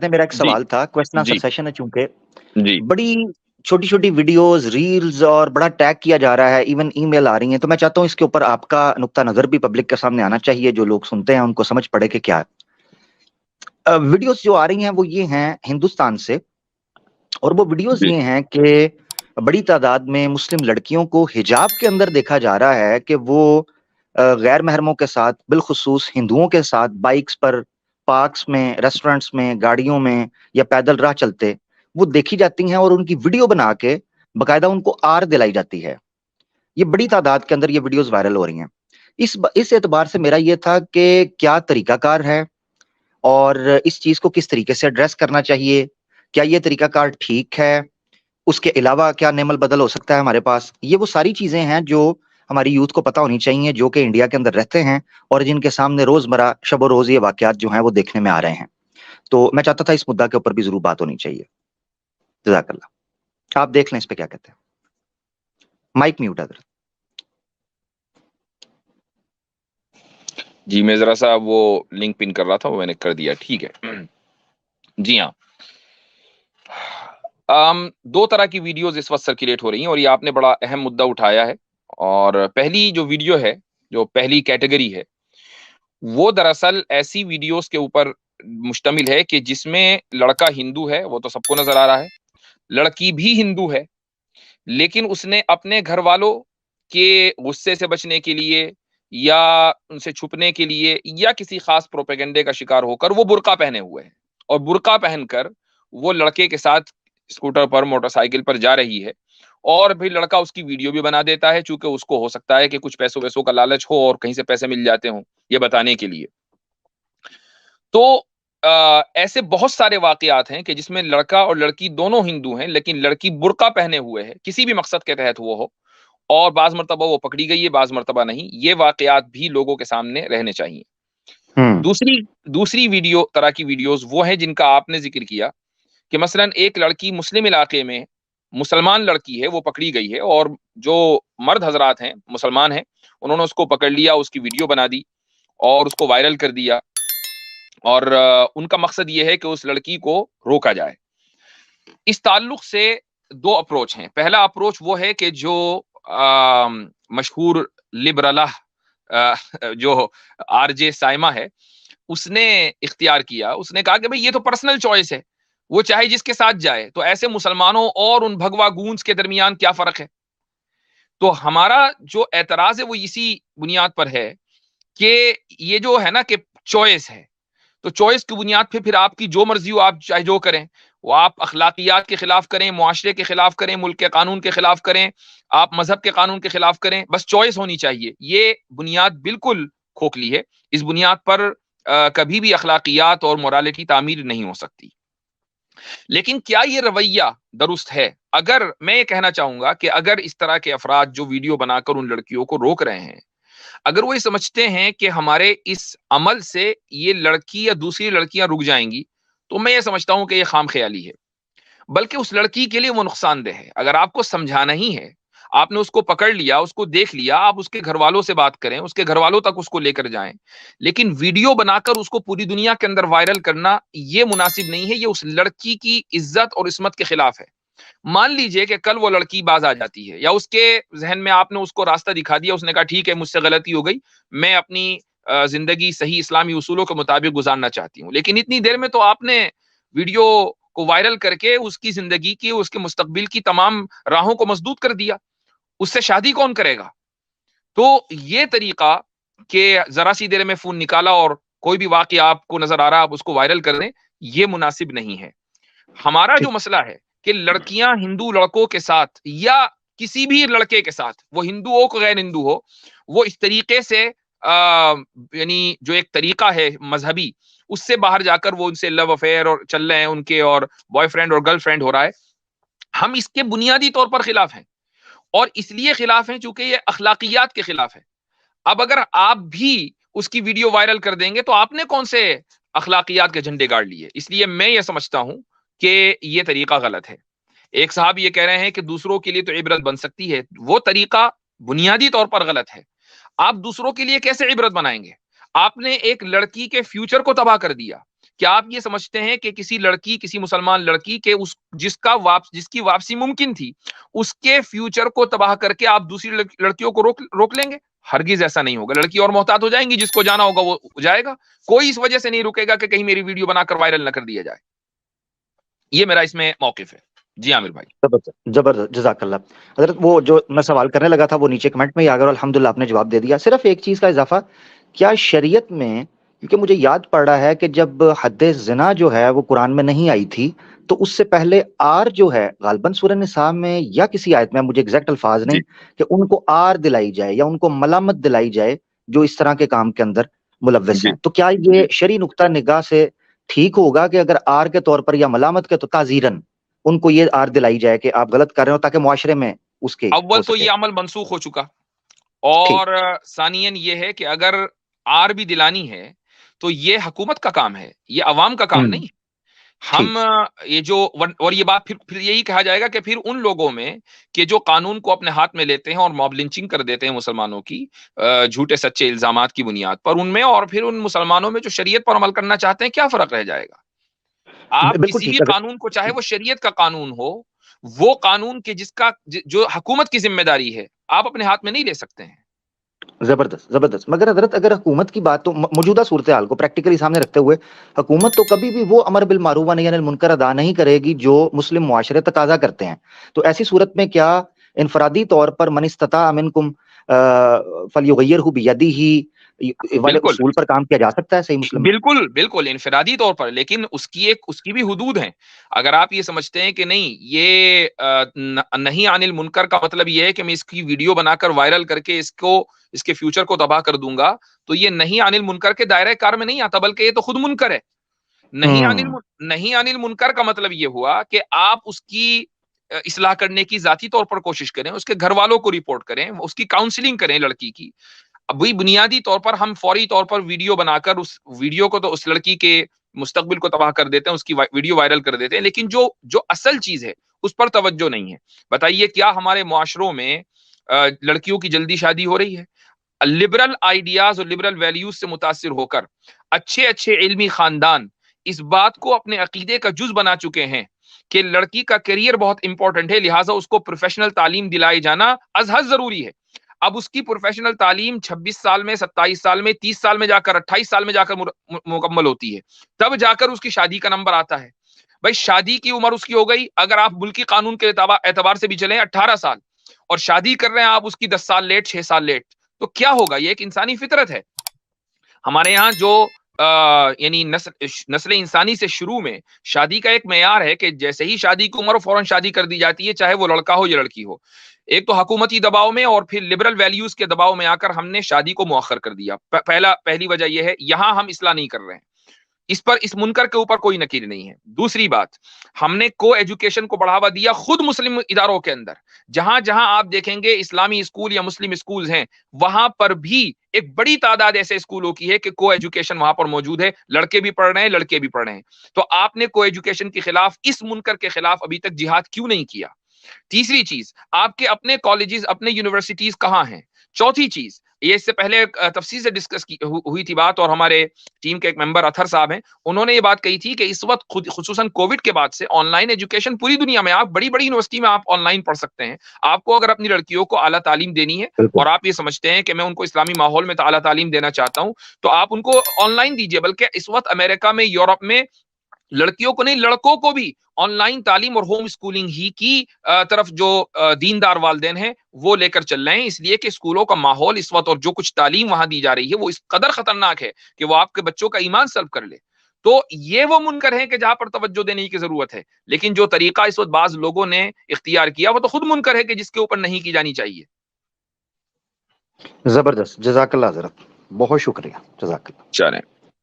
میرا ایک جی سوال تھا، کوشچن آنسر جی سیشن ہے چونکہ جی بڑی چھوٹی چھوٹی ویڈیوز ریلز اور بڑا ٹیگ کیا جا رہا ہے، ایون ای میل آ رہی ہیں، تو میں چاہتا ہوں اس کے اوپر آپ کا نقطہ نظر بھی پبلک کے سامنے آنا چاہیے، جو لوگ سنتے ہیں ان کو سمجھ پڑے کہ کیا ہے ویڈیوز جو آ رہی ہیں وہ یہ ہیں ہندوستان سے، اور وہ ویڈیوز جی یہ ہیں کہ بڑی تعداد میں مسلم لڑکیوں کو حجاب کے اندر دیکھا جا رہا ہے کہ وہ غیر محرموں کے ساتھ، بالخصوص ہندوؤں کے ساتھ، بائکس پر، پارکس میں، ریسٹورنٹس میں، گاڑیوں میں یا پیدل راہ چلتے وہ دیکھی جاتی ہیں، اور ان کی ویڈیو بنا کے باقاعدہ ان کو آر دلائی جاتی ہے۔ یہ بڑی تعداد کے اندر یہ ویڈیوز وائرل ہو رہی ہیں۔ اس اعتبار سے میرا یہ تھا کہ کیا طریقہ کار ہے اور اس چیز کو کس طریقے سے ایڈریس کرنا چاہیے، کیا یہ طریقہ کار ٹھیک ہے، اس کے علاوہ کیا نعم البدل ہو سکتا ہے ہمارے پاس؟ یہ وہ ساری چیزیں ہیں جو ہماری یوتھ کو پتہ ہونی چاہیے، جو کہ انڈیا کے اندر رہتے ہیں اور جن کے سامنے روزمرہ شب و روز یہ واقعات جو ہیں وہ دیکھنے میں آ رہے ہیں۔ تو میں چاہتا تھا اس مدعا کے اوپر بھی ضرور بات ہونی چاہیے۔ جزاک اللہ، آپ دیکھ لیں اس پہ کیا کہتے ہیں۔ مائک میوٹ ہے حضرت۔ جی میں ذرا سا وہ لنک پن کر رہا تھا، وہ میں نے کر دیا، ٹھیک ہے۔ جی ہاں، دو طرح کی ویڈیوز اس وقت سرکولیٹ ہو رہی ہیں، اور یہ آپ نے بڑا اہم مدعا اٹھایا ہے۔ اور پہلی جو ویڈیو ہے، جو پہلی کیٹیگری ہے، وہ دراصل ایسی ویڈیوز کے اوپر مشتمل ہے کہ جس میں لڑکا ہندو ہے، وہ تو سب کو نظر آ رہا ہے، لڑکی بھی ہندو ہے، لیکن اس نے اپنے گھر والوں کے غصے سے بچنے کے لیے یا ان سے چھپنے کے لیے یا کسی خاص پروپیگنڈے کا شکار ہو کر وہ برقع پہنے ہوئے ہیں، اور برقع پہن کر وہ لڑکے کے ساتھ اسکوٹر پر، موٹر سائیکل پر جا رہی ہے، اور پھر لڑکا اس کی ویڈیو بھی بنا دیتا ہے، چونکہ اس کو ہو سکتا ہے کہ کچھ پیسوں ویسوں کا لالچ ہو اور کہیں سے پیسے مل جاتے ہوں یہ بتانے کے لیے۔ تو ایسے بہت سارے واقعات ہیں کہ جس میں لڑکا اور لڑکی دونوں ہندو ہیں، لیکن لڑکی برقع پہنے ہوئے ہے، کسی بھی مقصد کے تحت وہ ہو، اور بعض مرتبہ وہ پکڑی گئی ہے، بعض مرتبہ نہیں۔ یہ واقعات بھی لوگوں کے سامنے رہنے چاہیے۔ دوسری طرح کی ویڈیوز وہ ہیں جن کا آپ نے ذکر کیا، کہ مثلا ایک لڑکی مسلم علاقے میں، مسلمان لڑکی ہے، وہ پکڑی گئی ہے، اور جو مرد حضرات ہیں مسلمان ہیں انہوں نے اس کو پکڑ لیا، اس کی ویڈیو بنا دی اور اس کو وائرل کر دیا، اور ان کا مقصد یہ ہے کہ اس لڑکی کو روکا جائے۔ اس تعلق سے دو اپروچ ہیں۔ پہلا اپروچ وہ ہے کہ جو مشہور لبرلہ جو آر جے سائمہ ہے، اس نے اختیار کیا، اس نے کہا کہ بھئی یہ تو پرسنل چوائس ہے، وہ چاہے جس کے ساتھ جائے، تو ایسے مسلمانوں اور ان بھگوا گونز کے درمیان کیا فرق ہے؟ تو ہمارا جو اعتراض ہے وہ اسی بنیاد پر ہے کہ یہ جو ہے نا کہ چوائس ہے، تو چوائس کی بنیاد پہ پھر آپ کی جو مرضی ہو، آپ چاہے جو کریں، وہ آپ اخلاقیات کے خلاف کریں، معاشرے کے خلاف کریں، ملک کے قانون کے خلاف کریں، آپ مذہب کے قانون کے خلاف کریں، بس چوائس ہونی چاہیے۔ یہ بنیاد بالکل کھوکھلی ہے، اس بنیاد پر کبھی بھی اخلاقیات اور مورالٹی تعمیر نہیں ہو سکتی۔ لیکن کیا یہ رویہ درست ہے؟ اگر میں یہ کہنا چاہوں گا کہ اگر اس طرح کے افراد جو ویڈیو بنا کر ان لڑکیوں کو روک رہے ہیں، اگر وہ یہ سمجھتے ہیں کہ ہمارے اس عمل سے یہ لڑکی یا دوسری لڑکیاں رک جائیں گی، تو میں یہ سمجھتا ہوں کہ یہ خام خیالی ہے، بلکہ اس لڑکی کے لیے وہ نقصان دہ ہے۔ اگر آپ کو سمجھانا ہی ہے، آپ نے اس کو پکڑ لیا، اس کو دیکھ لیا، آپ اس کے گھر والوں سے بات کریں، اس کے گھر والوں تک اس کو لے کر جائیں، لیکن ویڈیو بنا کر اس کو پوری دنیا کے اندر وائرل کرنا یہ مناسب نہیں ہے، یہ اس لڑکی کی عزت اور عصمت کے خلاف ہے۔ مان لیجئے کہ کل وہ لڑکی باز آ جاتی ہے، یا اس کے ذہن میں آپ نے اس کو راستہ دکھا دیا، اس نے کہا ٹھیک ہے مجھ سے غلطی ہو گئی، میں اپنی زندگی صحیح اسلامی اصولوں کے مطابق گزارنا چاہتی ہوں، لیکن اتنی دیر میں تو آپ نے ویڈیو کو وائرل کر کے اس کی زندگی کی، اس کے مستقبل کی تمام راہوں کو مسدود کر دیا۔ اس سے شادی کون کرے گا؟ تو یہ طریقہ کہ ذرا سی دیر میں فون نکالا اور کوئی بھی واقعہ آپ کو نظر آ رہا آپ اس کو وائرل کر دیں، یہ مناسب نہیں ہے۔ ہمارا جو ٹھیک۔ مسئلہ ہے کہ لڑکیاں ہندو لڑکوں کے ساتھ یا کسی بھی لڑکے کے ساتھ، وہ ہندو ہو کہ غیر ہندو ہو، وہ اس طریقے سے یعنی جو ایک طریقہ ہے مذہبی، اس سے باہر جا کر وہ ان سے لو افیئر اور چل رہے ہیں ان کے، اور بوائے فرینڈ اور گرل فرینڈ ہو رہا ہے، ہم اس کے بنیادی طور پر خلاف ہیں، اور اس لیے خلاف ہیں چونکہ یہ اخلاقیات کے خلاف ہے۔ اب اگر آپ بھی اس کی ویڈیو وائرل کر دیں گے تو آپ نے کون سے اخلاقیات کے جھنڈے گاڑ لیے؟ اس لیے میں یہ سمجھتا ہوں کہ یہ طریقہ غلط ہے۔ ایک صاحب یہ کہہ رہے ہیں کہ دوسروں کے لیے تو عبرت بن سکتی ہے، وہ طریقہ بنیادی طور پر غلط ہے۔ آپ دوسروں کے لیے کیسے عبرت بنائیں گے؟ آپ نے ایک لڑکی کے فیوچر کو تباہ کر دیا، کیا آپ یہ سمجھتے ہیں کہ کسی لڑکی، کسی مسلمان لڑکی کے جس کی واپسی ممکن تھی، اس کے فیوچر کو تباہ کر کے آپ دوسری لڑکیوں کو روک لیں گے؟ ہرگز ایسا نہیں ہوگا. لڑکی اور محتاط ہو جائیں گی، جس کو جانا ہوگا وہ جائے گا. کوئی اس وجہ سے نہیں رکے گا کہ کہیں میری ویڈیو بنا کر وائرل نہ کر دیا جائے. یہ میرا اس میں موقف ہے. جی عامر بھائی. زبردست جزاک اللہ. حضرت وہ جو میں سوال کرنے لگا تھا وہ نیچے کمنٹ میں ہی آ گیا اور الحمدللہ آپ نے جواب دے دیا. صرف ایک چیز کا اضافہ، کیا شریعت میں، کیونکہ مجھے یاد پڑ رہا ہے کہ جب حد زنا جو ہے وہ قرآن میں نہیں آئی تھی تو اس سے پہلے آر جو ہے غالباً سورہ نساء میں یا کسی آیت میں، مجھے ایگزیکٹ الفاظ نہیں، کہ ان کو آر دلائی جائے یا ان کو ملامت دلائی جائے جو اس طرح کے کام کے اندر ملوث ہیں. تو کیا یہ شرعی نقطہ نگاہ سے ٹھیک ہوگا کہ اگر آر کے طور پر یا ملامت کے تو تعزیرن ان کو یہ آر دلائی جائے کہ آپ غلط کر رہے ہو تاکہ معاشرے میں اس کے اول تو یہ عمل منسوخ ہو چکا، اور ثانیاً یہ ہے کہ اگر آر بھی دلانی ہے تو یہ حکومت کا کام ہے، یہ عوام کا کام نہیں. ہم یہ جو، اور یہ بات پھر یہی کہا جائے گا کہ پھر ان لوگوں میں کہ جو قانون کو اپنے ہاتھ میں لیتے ہیں اور موب لنچنگ کر دیتے ہیں مسلمانوں کی جھوٹے سچے الزامات کی بنیاد پر، ان میں اور پھر ان مسلمانوں میں جو شریعت پر عمل کرنا چاہتے ہیں، کیا فرق رہ جائے گا؟ آپ بالکل کسی ٹھیک بھی ہے. قانون کو، چاہے وہ شریعت کا قانون ہو، وہ قانون کے جو حکومت کی ذمہ داری ہے، آپ اپنے ہاتھ میں نہیں لے سکتے ہیں. زبردست زبردست. مگر حضرت اگر حکومت کی بات، تو موجودہ صورتحال کو پریکٹیکلی سامنے رکھتے ہوئے حکومت تو کبھی بھی وہ امر بالمعروف و نہی عن المنکر ادا نہیں کرے گی جو مسلم معاشرے تقاضا کرتے ہیں. تو ایسی صورت میں کیا انفرادی طور پر من استطاع منکم فلیغیرہ بیدہ والے بالکل اصول پر کام کیا جا سکتا ہے صحیح مسلم میں؟ بالکل بالکل انفرادی طور پر، لیکن اس کی بھی حدود ہیں. اگر آپ یہ سمجھتے ہیں کہ نہیں، یہ نہیں عن المنکر کا مطلب یہ ہے کہ میں اس کی ویڈیو بنا کر وائرل کر کے اس کے فیوچر کو تباہ کر دوں گا، تو یہ نہیں عن المنکر کے دائرہ کار میں نہیں آتا، بلکہ یہ تو خود منکر ہے. نہیں عن المنکر کا مطلب یہ ہوا کہ آپ اس کی اصلاح کرنے کی ذاتی طور پر کوشش کریں، اس کے گھر والوں کو رپورٹ کریں، اس کی کاؤنسلنگ کریں لڑکی کی. ابھی بنیادی طور پر ہم فوری طور پر ویڈیو بنا کر اس ویڈیو کو تو اس لڑکی کے مستقبل کو تباہ کر دیتے ہیں، اس کی ویڈیو وائرل کر دیتے ہیں، لیکن جو اصل چیز ہے اس پر توجہ نہیں ہے. بتائیے، کیا ہمارے معاشروں میں لڑکیوں کی جلدی شادی ہو رہی ہے؟ لبرل آئیڈیاز اور لبرل ویلیوز سے متاثر ہو کر اچھے علمی خاندان اس بات کو اپنے عقیدے کا جز بنا چکے ہیں کہ لڑکی کا کیریئر بہت امپورٹنٹ ہے، لہٰذا اس کو پروفیشنل تعلیم دلائی جانا از حد ضروری ہے. اب اس کی پروفیشنل تعلیم 26 سال میں، 27 سال میں، 30 سال میں جا کر، 28 سال میں جا کر مکمل ہوتی ہے، تب جا کر اس کی شادی کا نمبر آتا ہے. بھائی شادی کی عمر اس کی ہو گئی، اگر آپ ملکی قانون کے اعتبار سے بھی چلیں 18 سال، اور شادی کر رہے ہیں آپ اس کی 10 سال لیٹ، 6 سال لیٹ، تو کیا ہوگا؟ یہ ایک انسانی فطرت ہے. ہمارے یہاں جو یعنی نسل انسانی سے شروع میں شادی کا ایک معیار ہے کہ جیسے ہی شادی کی عمر فوراً شادی کر دی جاتی ہے، چاہے وہ لڑکا ہو یا لڑکی ہو. ایک تو حکومتی دباؤ میں اور پھر لبرل ویلیوز کے دباؤ میں آ کر ہم نے شادی کو مؤخر کر دیا. پہلی وجہ یہ ہے، یہاں ہم اصلاح نہیں کر رہے ہیں، اس منکر کے اوپر کوئی نکیر نہیں ہے. دوسری بات، ہم نے کو ایجوکیشن کو بڑھاوا دیا خود مسلم اداروں کے اندر. جہاں جہاں آپ دیکھیں گے اسلامی اسکول یا مسلم اسکول ہیں، وہاں پر بھی ایک بڑی تعداد ایسے اسکولوں کی ہے کہ کو ایجوکیشن وہاں پر موجود ہے، لڑکے بھی پڑھ رہے ہیں، لڑکے بھی پڑھ رہے ہیں. تو آپ نے کو ایجوکیشن کے خلاف، اس منکر کے خلاف ابھی تک جہاد کیوں نہیں کیا؟ تیسری چیز، آپ کے اپنے کالجز، اپنے یونیورسٹیز کہاں ہیں؟ چوتھی چیز، یہ اس سے پہلے تفصیل سے ڈسکس ہوئی تھی بات، اور ہمارے ٹیم کے ایک ممبر اطہر صاحب ہیں، انہوں نے یہ بات کہی تھی کہ اس وقت خصوصاً کووڈ کے بعد سے آن لائن ایجوکیشن پوری دنیا میں، آپ بڑی یونیورسٹی میں آپ آن لائن پڑھ سکتے ہیں. آپ کو اگر اپنی لڑکیوں کو اعلیٰ تعلیم دینی ہے اور آپ یہ سمجھتے ہیں کہ میں ان کو اسلامی ماحول میں اعلیٰ تعلیم دینا چاہتا ہوں، تو آپ ان کو آن لائن دیجیے. بلکہ اس وقت امریکہ میں، یورپ میں لڑکیوں کو نہیں، لڑکوں کو بھی آن لائن تعلیم اور ہوم اسکولنگ ہی کی طرف جو دیندار والدین ہیں وہ لے کر چل رہے ہیں، اس لیے کہ اسکولوں کا ماحول اس وقت اور جو کچھ تعلیم وہاں دی جا رہی ہے وہ اس قدر خطرناک ہے کہ وہ آپ کے بچوں کا ایمان سلب کر لے. تو یہ وہ منکر ہیں کہ جہاں پر توجہ دینے کی ضرورت ہے، لیکن جو طریقہ اس وقت بعض لوگوں نے اختیار کیا وہ تو خود منکر ہے کہ جس کے اوپر نہیں کی جانی چاہیے. زبردست، جزاک اللہ حضرت، بہت شکریہ، جزاک اللہ. چلیں.